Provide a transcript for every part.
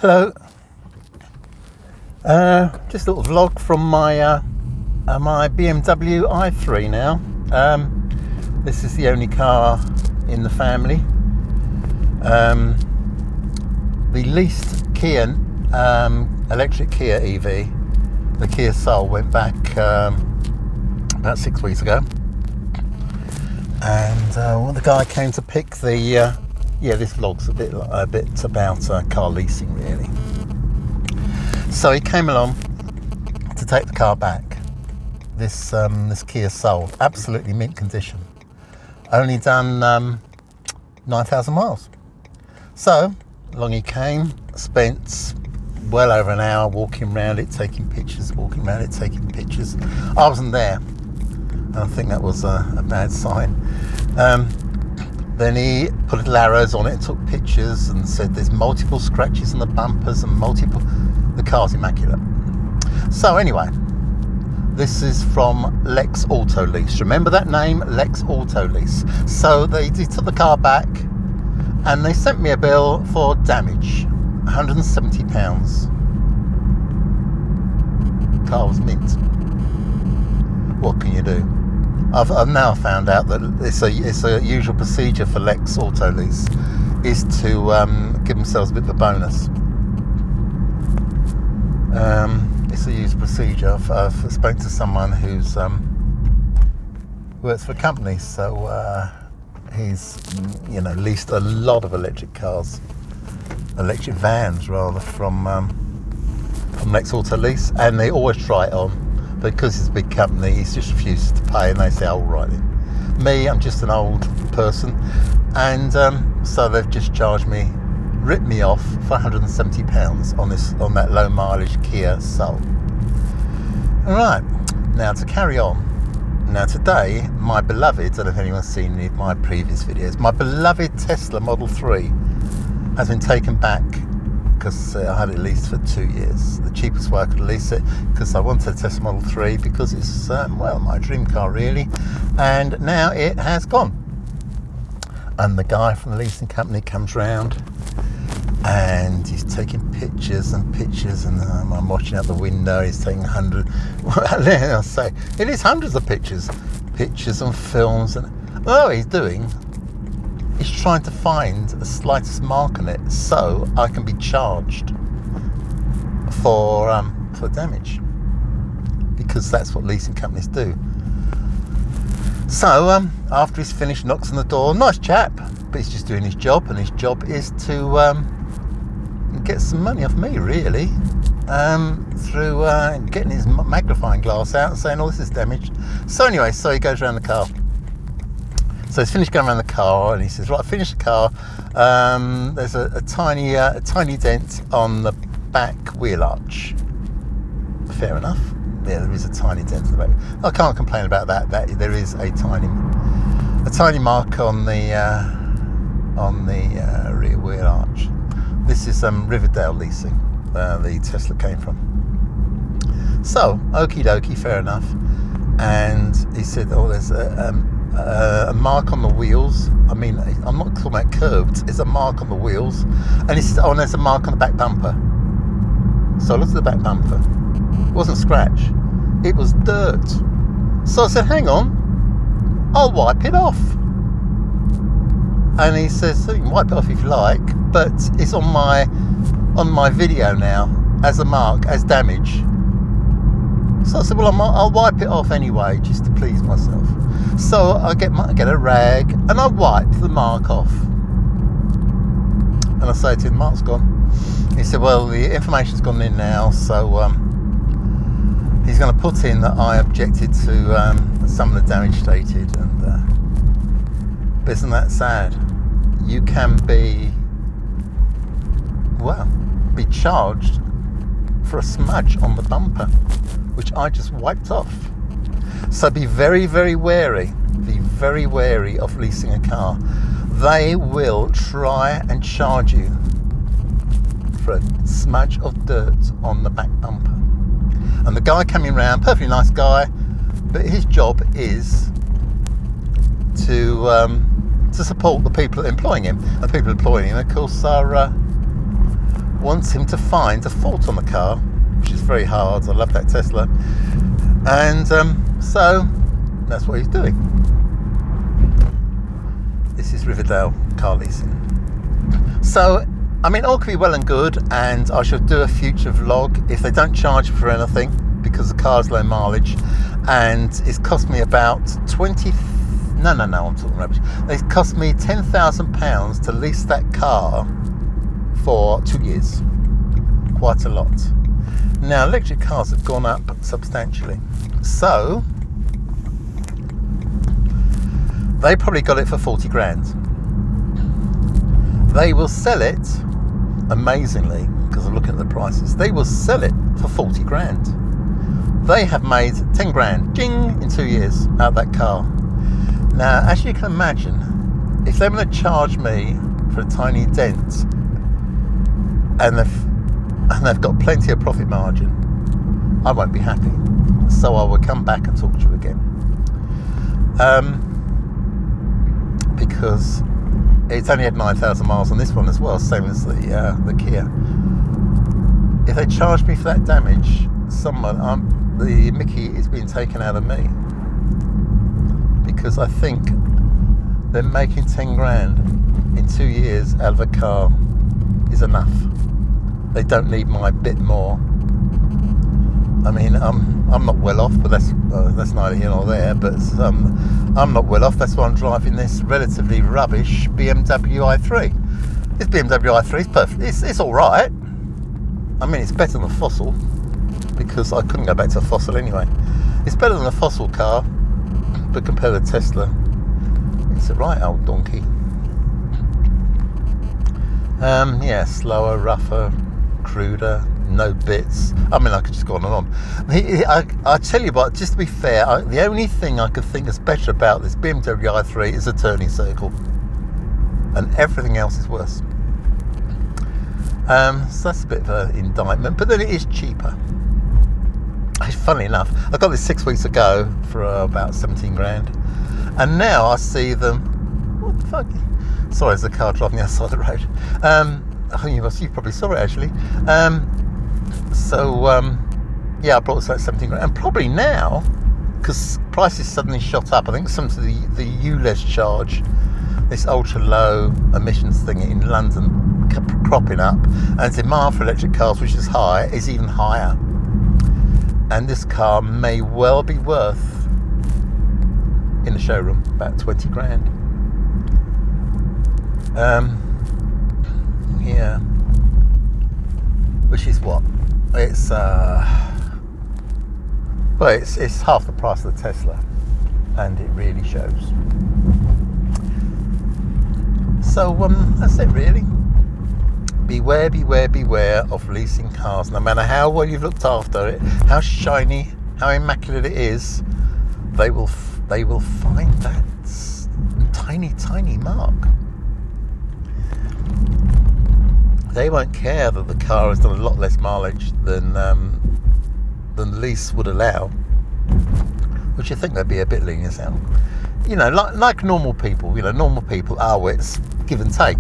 Hello. Just a little vlog from my my BMW i3 now. This is the only car in the family. The leased Kia electric Kia EV, the Kia Soul, went back about 6 weeks ago, and the guy came to pick the this vlog's a bit about car leasing, really. So he came along to take the car back. This Kia Soul, absolutely mint condition, only done 9,000 miles. So along he came, spent well over an hour walking around it, taking pictures. I wasn't there, and I think that was a bad sign. Then he put little arrows on it and took pictures and said there's multiple scratches on the bumpers and the car's immaculate. So anyway, this is from Lex Auto Lease. Remember that name, Lex Auto Lease. So they took the car back and they sent me a bill for damage, £170. Car was mint. What can you do? I've now found out that it's a usual procedure for Lex Auto Lease is to give themselves a bit of a bonus. It's a usual procedure. I've spoken to someone who's works for a company, so he's leased a lot of electric vans rather, from Lex Auto Lease, and they always try it on. Because it's a big company, he's just refuses to pay, and they say, "Oh, right then." Me, I'm just an old person, and so they've just ripped me off for £170 on that low mileage Kia Soul. All right, now to carry on. Now today, my beloved, I don't know if anyone's seen any of my previous videos, my beloved Tesla Model 3 has been taken back because I had it leased for 2 years. The cheapest way I could lease it, because I wanted a Tesla Model 3 because it's my dream car, really, and now it has gone. And the guy from the leasing company comes round and he's taking pictures, and I'm watching out the window. He's taking I'll say it is hundreds of pictures and films, and he's trying to find the slightest mark on it so I can be charged for damage, because that's what leasing companies do. So after he's finished, knocks on the door. Nice chap, but he's just doing his job, and his job is to get some money off me, really, through getting his magnifying glass out and saying, "Oh, this is damaged." So anyway, he goes around the car. So he's finished going around the car, and he says, "Right, I finished the car. There's a tiny dent on the back wheel arch." Fair enough. Yeah, there is a tiny dent in the back. I can't complain about that. There is a tiny mark on the rear wheel arch. This is Riverdale Leasing. The Tesla came from. So okie dokie, fair enough. And he said, "Oh, there's a mark on the wheels." I mean, I'm not talking about curved. It's a mark on the wheels, and he said, "Oh, and there's a mark on the back bumper." So I looked at the back bumper. It wasn't scratch. It was dirt. So I said, "Hang on, I'll wipe it off." And he says, "So you can wipe it off if you like, but it's on my video now as a mark, as damage." So I said, "Well, I'll wipe it off anyway, just to please myself." So I get a rag and I wipe the mark off. And I say to him, "Mark's gone." He said, "Well, the information's gone in now, so he's going to put in that I objected to some of the damage stated." And but isn't that sad? You can be charged for a smudge on the bumper, which I just wiped off. So be very, very wary. Be very wary of leasing a car. They will try and charge you for a smudge of dirt on the back bumper. And the guy coming round, perfectly nice guy, but his job is to support the people employing him. And the people employing him, of course, are wants him to find a fault on the car, which is very hard. I love that Tesla. And so that's what he's doing. This is Riverdale car leasing. So, I mean, all could be well and good, and I should do a future vlog if they don't charge for anything, because the car's low mileage, and it's cost me about I'm talking rubbish. It's cost me £10,000 to lease that car for 2 years. Quite a lot. Now, electric cars have gone up substantially, so they probably got it for 40 grand. They will sell it, amazingly, because I'm looking at the prices, they will sell it for 40 grand. They have made 10 grand, ding, in 2 years out of that car. Now, as you can imagine, if they're going to charge me for a tiny dent, and they've got plenty of profit margin, I won't be happy. So I will come back and talk to you again. Because it's only had 9,000 miles on this one as well, same as the Kia. If they charge me for that damage, the Mickey is being taken out of me, because I think they're making 10 grand in 2 years out of a car is enough. They don't need my bit more. I mean, I'm not well off, but that's neither here nor there. But I'm not well off. That's why I'm driving this relatively rubbish BMW i3. This BMW i3 is perfect. It's all right. I mean, it's better than a fossil, because I couldn't go back to a fossil anyway. It's better than a fossil car, but compared to Tesla, it's a right old donkey. Yeah, slower, rougher, cruder, no bits. I mean, I could just go on and on. I tell you what, just to be fair, the only thing I could think is better about this BMW i3 is a turning circle, and everything else is worse. So that's a bit of an indictment, but then it is cheaper. Funny enough, I got this 6 weeks ago for about 17 grand, and now I see them. What the fuck? Sorry, there's a car driving the other side of the road. You probably saw it actually. Yeah, I brought this at 17 grand, and probably now, because prices suddenly shot up. I think some of the ULEZ charge, this ultra low emissions thing in London, kept cropping up, and demand for electric cars, which is high, is even higher. And this car may well be worth, in the showroom, about 20 grand. Yeah. Which is what? It's it's half the price of the Tesla, and it really shows. So that's it really. Beware, beware, beware of leasing cars. No matter how well you've looked after it, how shiny, how immaculate it is, they will find that tiny mark. They won't care that the car has done a lot less mileage than lease would allow, which you think they'd be a bit lenient on. You know, like normal people. You know, normal people are, it's give and take.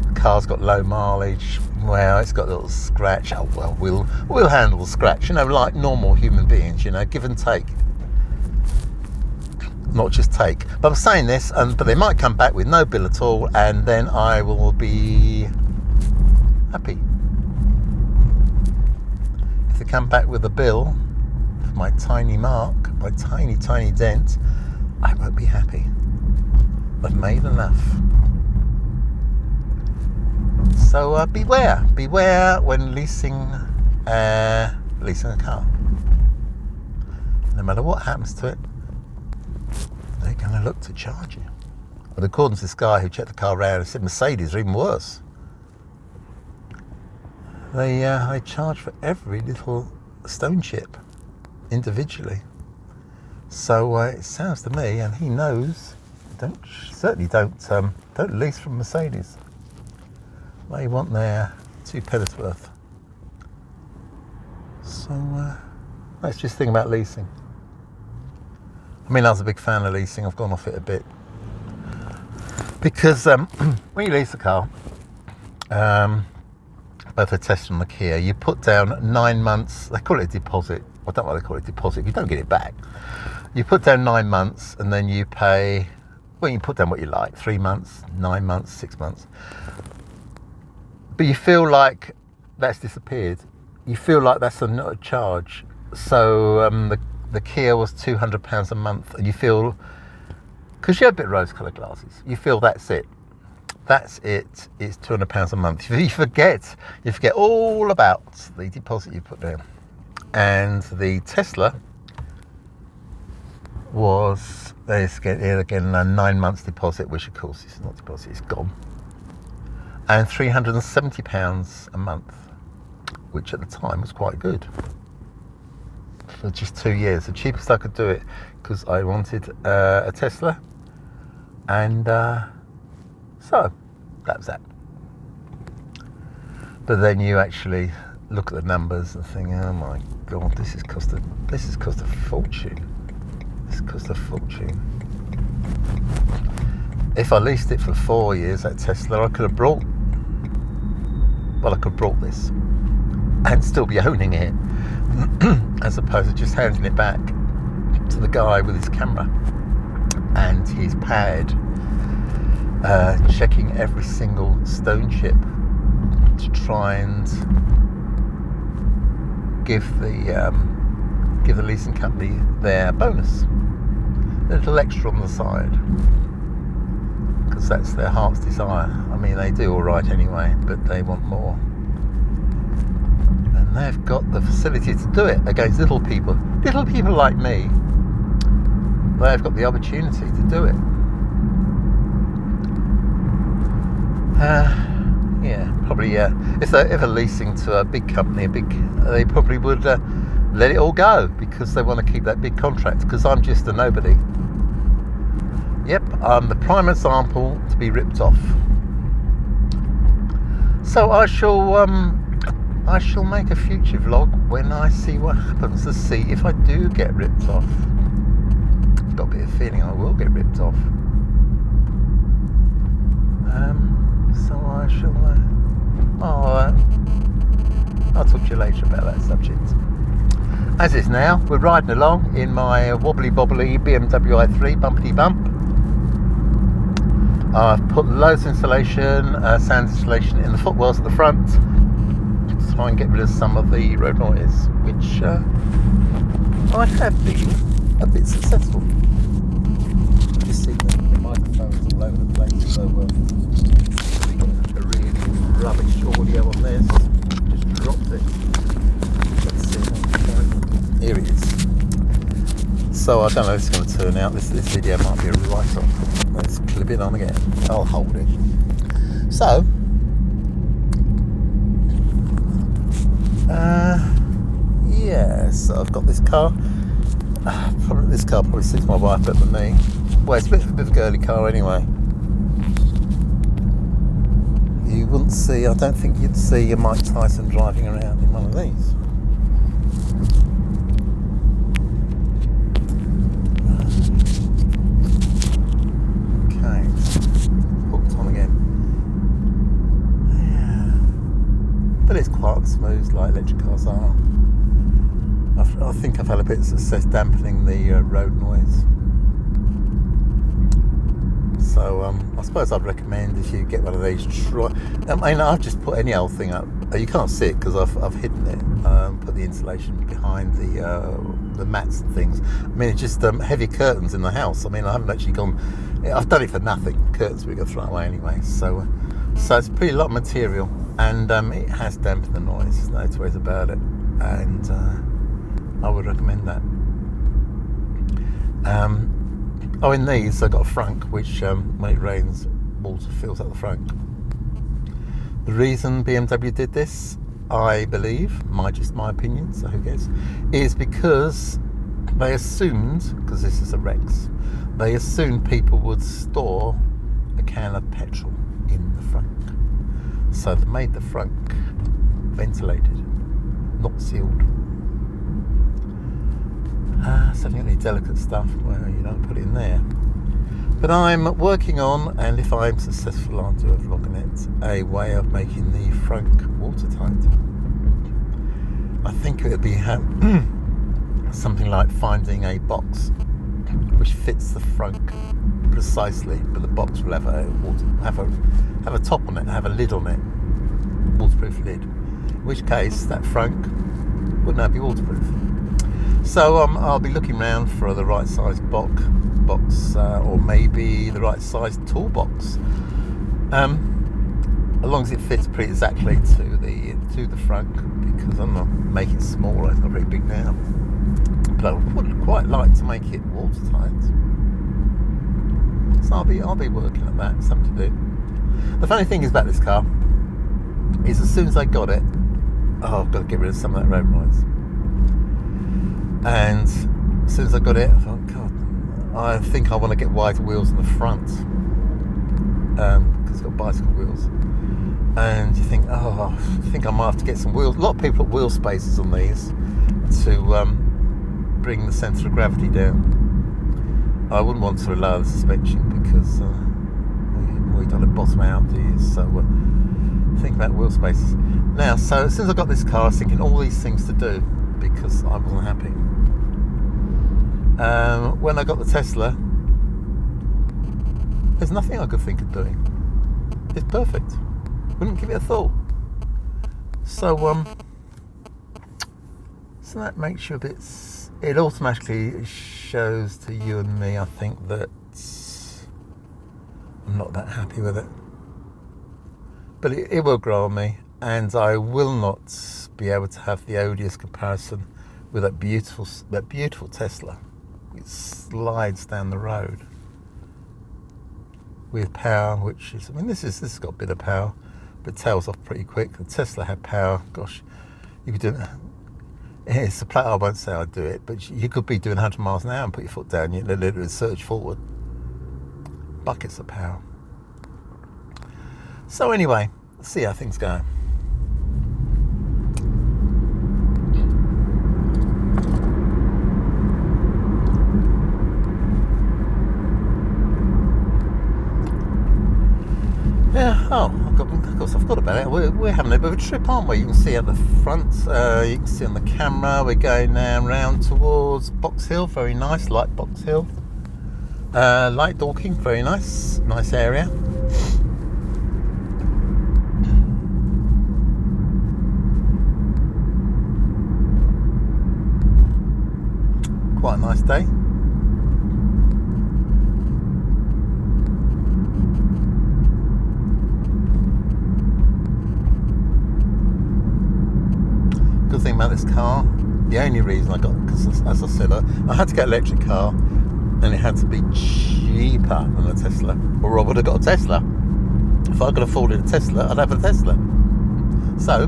The car's got low mileage. Well, it's got a little scratch. Oh well, we'll handle the scratch. You know, like normal human beings. You know, give and take, not just take. But I'm saying this, but they might come back with no bill at all, and then I will be happy. If they come back with a bill for my tiny mark, my tiny dent, I won't be happy. I've made enough. So beware when leasing a car. No matter what happens to it, they're going to look to charge you. And according to this guy who checked the car around, he said Mercedes are even worse. They charge for every little stone chip individually. So it sounds to me, and he knows, don't lease from Mercedes. They want their 2 pennies worth. So let's just think about leasing. I mean, I was a big fan of leasing. I've gone off it a bit because when you lease a car, both the Tesla and the Kia, you put down 9 months, they call it a deposit. I don't know why they call it a deposit, you don't get it back. You put down 9 months and then you pay, well, you put down what you like, 3 months, 9 months, 6 months. But you feel like that's disappeared. You feel like that's not a charge. So the Kia was £200 a month, and you feel, because you have a bit of rose-coloured glasses, you feel that's it. That's it. It's £200 a month. You forget all about the deposit you put down. And the Tesla was, there's again a 9 months deposit, which of course is not deposit, it's gone. And £370 a month, which at the time was quite good for just 2 years. The cheapest I could do it, because I wanted a Tesla, and so that was that. But then you actually look at the numbers and think, oh my god, this has cost a fortune. This cost a fortune. If I leased it for 4 years, that Tesla, I could have brought this and still be owning it, as opposed to just handing it back to the guy with his camera and his pad, checking every single stone chip to try and give the leasing company their bonus, a little extra on the side, because that's their heart's desire. I mean, they do all right anyway, but they want more, and they've got the facility to do it against little people like me. They've got the opportunity to do it. Probably. If they're ever leasing to a big company, they probably would let it all go, because they want to keep that big contract. Because I'm just a nobody. Yep, I'm the prime example to be ripped off. So I shall make a future vlog when I see what happens, to see if I do get ripped off. I've got a bit of feeling I will get ripped off. So I shall. I'll talk to you later about that subject. As is now, we're riding along in my wobbly bobbly BMW I3 bumpity bump. I've put loads of insulation, sound insulation in the footwells at the front to try and get rid of some of the road noise, which I have been a bit successful. You just see the microphones all over the place, so we got a really rubbish audio on this. Just dropped it. Let's see. Here it is. So I don't know if it's going to turn out. This video might be a write-off. Let's clip it on again. I'll hold it. So, so I've got this car. This car probably suits my wife better than me. Well, it's a bit of a girly car anyway. You wouldn't see, I don't think you'd see a Mike Tyson driving around in one of these. Okay, hooked on again. Yeah. But it's quite smooth like electric cars are. I think I've had a bit of success dampening the road noise. So I suppose I'd recommend, if you get one of these, try. I mean, I've just put any old thing up. You can't see it because I've hidden it. Put the insulation behind the mats and things. I mean, it's just heavy curtains in the house. I mean, I haven't actually gone. I've done it for nothing. Curtains we're going to throw away anyway. So it's a pretty lot of material, and it has dampened the noise. No two ways about it. And I would recommend that. In these I've got a frunk which when it rains, water fills out the frunk. The reason BMW did this, I believe, just my opinion, so who cares, is because they assumed, because this is a Rex, they assumed people would store a can of petrol in the frunk. So they made the frunk ventilated, not sealed. So if you got any delicate stuff, well, you don't put it in there. But I'm working on, and if I'm successful, I'll do a vlog on it, a way of making the frunk watertight. I think it would be something like finding a box which fits the frunk precisely, but the box will have a top on it, have a lid on it, waterproof lid. In which case, that frunk would now be waterproof. So I'll be looking around for the right size box, or maybe the right size toolbox, as long as it fits pretty exactly to the frunk, because I'm not making it smaller. It's not very big now, but I would quite like to make it watertight. So I'll be working at that. Something to do. The funny thing is about this car is, as soon as I got it, I've got to get rid of some of that road noise. And as soon as I got it, I thought, God, I think I want to get wider wheels in the front, because it's got bicycle wheels. And you think, I think I might have to get some wheels. A lot of people put wheel spacers on these to bring the centre of gravity down. I wouldn't want to lower the suspension, because we don't have bottom out, do you? So think about wheel spacers. Now, so as soon as I got this car, I was thinking all these things to do, because I wasn't happy. When I got the Tesla, there's nothing I could think of doing. It's perfect. Wouldn't give it a thought. So that makes you a bit. It automatically shows to you and me, I think, that I'm not that happy with it. But it will grow on me, and I will not be able to have the odious comparison with that beautiful Tesla. It slides down the road with power, which is, this has got a bit of power, but it tails off pretty quick. The Tesla had power. Gosh, you could do it. It's a plate. I won't say I'd do it, but you could be doing 100 miles an hour and put your foot down. You literally surge forward. Buckets of power. So anyway, let's see how things go. Yeah, of course I forgot about it. We're having a bit of a trip, aren't we? You can see at the front, you can see on the camera, we're going now round towards Box Hill. Very nice, Light Box Hill. Light Dorking, very nice area. Quite a nice day. Good thing about this car, the only reason I got, because as I said, I had to get an electric car, and it had to be cheaper than a Tesla, or I would have got a Tesla. If I could afford a Tesla, I'd have a Tesla. So,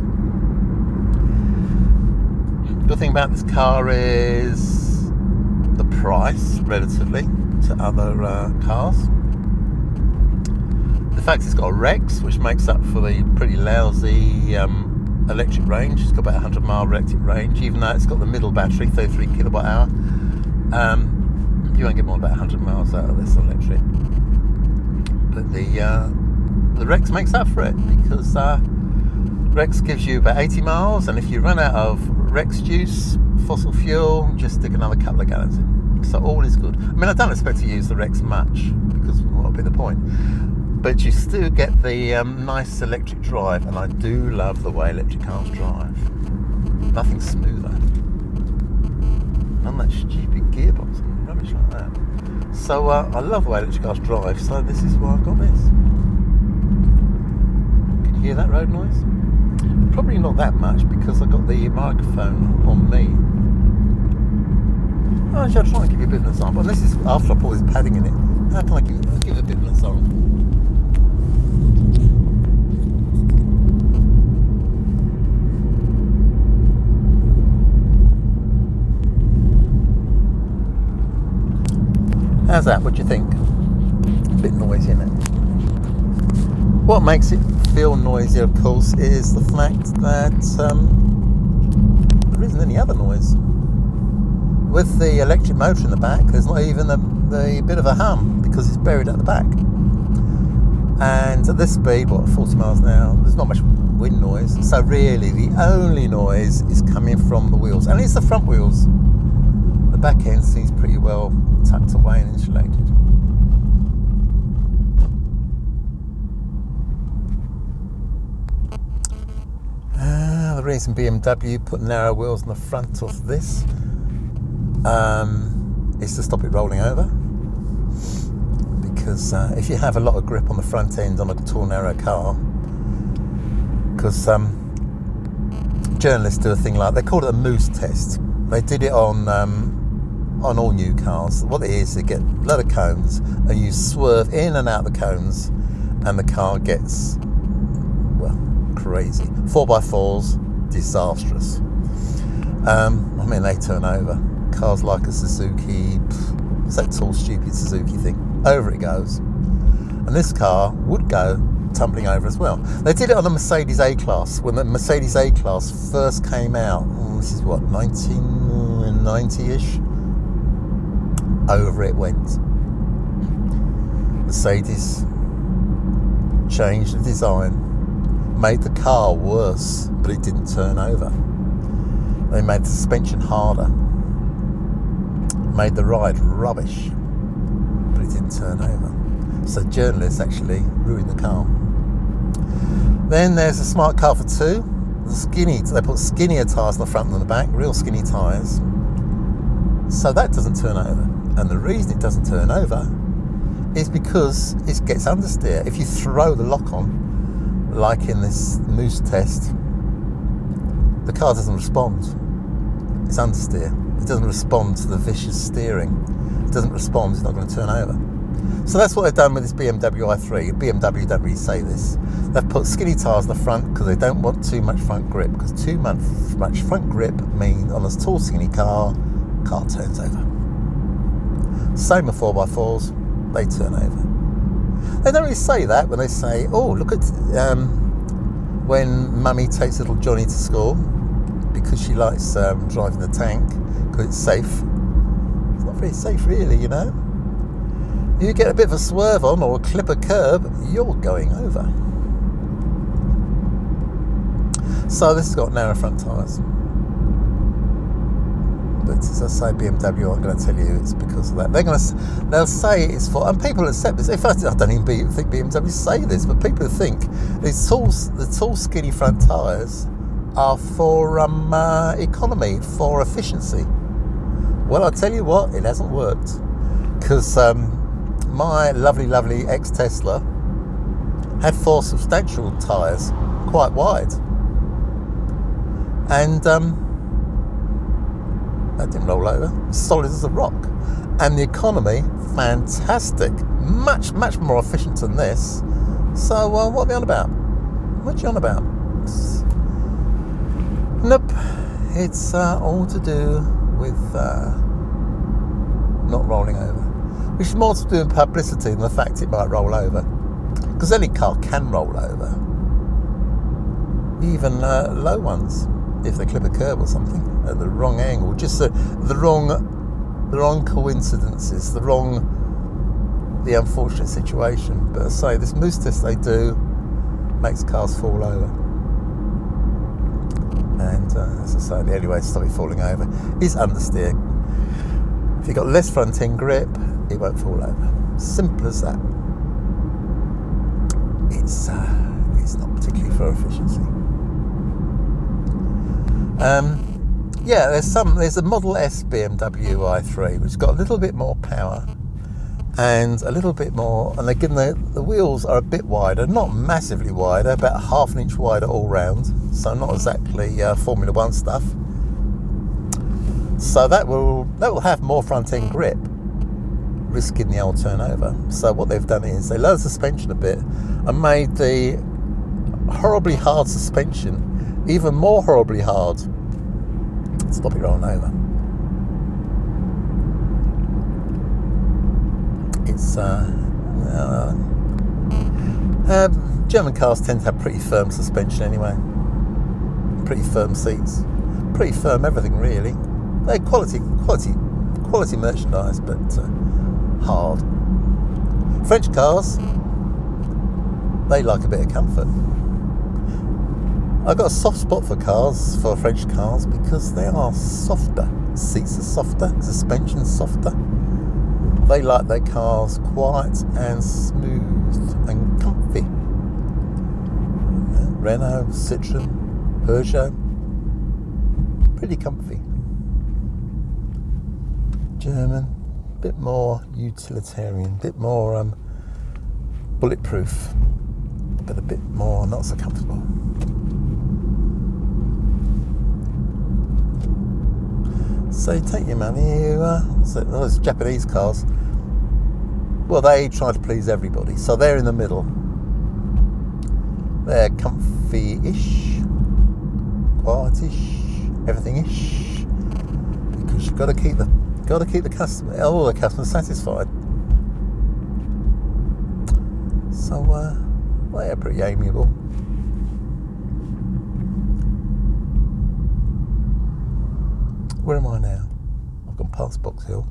good thing about this car is the price, relatively to other cars. The fact it's got a Rex, which makes up for the pretty lousy electric range. It's got about 100 mile electric range, even though it's got the middle battery, 33 kilowatt hour. You won't get more than about 100 miles out of this electric. But the Rex makes up for it, because Rex gives you about 80 miles, and if you run out of Rex juice, fossil fuel, just stick another couple of gallons in. So all is good. I mean, I don't expect to use the Rex much, because what would be the point? But you still get the nice electric drive, and I do love the way electric cars drive. Nothing smoother. None of that stupid gearbox and rubbish like that. So I love the way electric cars drive, so this is why I've got this. Can you hear that road noise? Probably not that much, because I've got the microphone on me. Oh, actually, I'll try and give you a bit of an example. And this is after I put this padding in it. How can I give a bit of an example? How's that? What do you think? A bit noisy, isn't it? What makes it feel noisy, of course, is the fact that there isn't any other noise. With the electric motor in the back, there's not even the bit of a hum. The because it's buried at the back. And at this speed, 40 miles an hour, there's not much wind noise. So really, the only noise is coming from the wheels, and it's the front wheels. The back end seems pretty well tucked away and insulated. The reason BMW put narrow wheels on the front of this is to stop it rolling over. Because if you have a lot of grip on the front end on a tall, narrow car, because journalists do a thing like, they call it a moose test. They did it on all new cars. What it is, they get a lot of cones, and you swerve in and out the cones, and the car gets, well, crazy. 4x4s, disastrous. I mean, they turn over. Cars like a Suzuki, it's that tall, stupid Suzuki thing. Over it goes. And this car would go tumbling over as well. They did it on the Mercedes A-Class. When the Mercedes A-Class first came out, this is what, 1990-ish? Over it went. Mercedes changed the design, made the car worse, but it didn't turn over. They made the suspension harder, made the ride rubbish, but it didn't turn over. So journalists actually ruined the car. Then there's a smart car for two. They put skinnier tyres on the front than the back, real skinny tyres. So that doesn't turn over. And the reason it doesn't turn over is because it gets understeer. If you throw the lock on, like in this moose test, the car doesn't respond. It's understeer. It doesn't respond to the vicious steering. It doesn't respond, it's not going to turn over. So that's what they've done with this BMW i3. BMW don't really say this. They've put skinny tyres on the front because they don't want too much front grip, because too much front grip means on a tall, skinny car turns over. Same with 4x4s, they turn over. They don't really say that when they say, oh, look at when mummy takes little Johnny to school because she likes driving the tank because it's safe. It's not very safe really, you know. You get a bit of a swerve on or clip a curb, you're going over. So this has got narrow front tyres. But as I say, BMW aren't going to tell you it's because of that. They'll say it's for, and people accept this. In fact, I don't even think BMW say this, but people think the tall, skinny front tyres are for economy, for efficiency. Well, I'll tell you what, it hasn't worked, because my lovely ex-Tesla had 4 substantial tyres, quite wide, and that didn't roll over, solid as a rock. And the economy, fantastic, much more efficient than this. So what are we on about? What are you on about? Nope, it's all to do with not rolling over, which is more to do with publicity than the fact it might roll over, because any car can roll over, even low ones, if they clip a curb or something at the wrong angle, just the wrong coincidences, the unfortunate situation. But as I say, this moose test they do makes cars fall over, and as I say, the only way to stop it falling over is understeer. If you've got less front end grip, it won't fall over. Simple as that. It's not particularly for efficiency. There's a Model S BMW i3 which has got a little bit more power and a little bit more, and again the wheels are a bit wider, not massively wider, about ½ an inch wider all round, so not exactly Formula 1 stuff. So that will have more front end grip, risking the old turnover. So what they've done is they lowered the suspension a bit and made the horribly hard suspension even more horribly hard. Stop it rolling over. It's German cars tend to have pretty firm suspension anyway, pretty firm seats, pretty firm everything really. They're quality merchandise, but hard. French cars, they like a bit of comfort. I've got a soft spot for French cars, because they are softer. Seats are softer, suspension's softer. They like their cars quiet and smooth and comfy. Renault, Citroen, Peugeot, pretty comfy. German, bit more utilitarian, bit more bulletproof, but a bit more not so comfortable. So you take your money, those Japanese cars, well, they try to please everybody, so they're in the middle. They're comfy-ish, quiet-ish, everything-ish, because you've got to keep the customer satisfied. So they're pretty amiable. Where am I now? I've gone past Box Hill.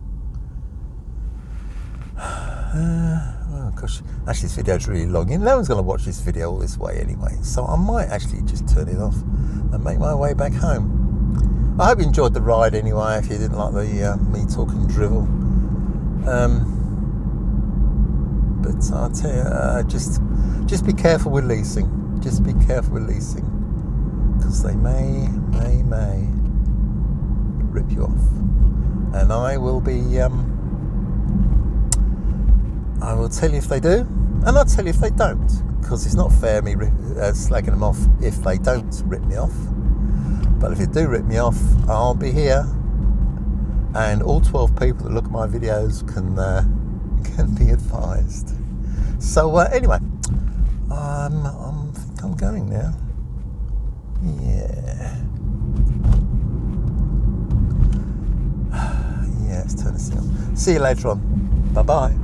Oh gosh, actually this video's really long. No one's going to watch this video all this way anyway, so I might actually just turn it off and make my way back home. I hope you enjoyed the ride anyway, if you didn't like the me talking drivel. But I'll tell you, just be careful with leasing. Just be careful with leasing, because they may rip you off. And I will tell you if they do, and I'll tell you if they don't, because it's not fair me slagging them off if they don't rip me off. But if they do rip me off, I'll be here, and all 12 people that look at my videos can be advised. So anyway, I think I'm going now. Yeah, let's turn this on. See you later on. Bye bye.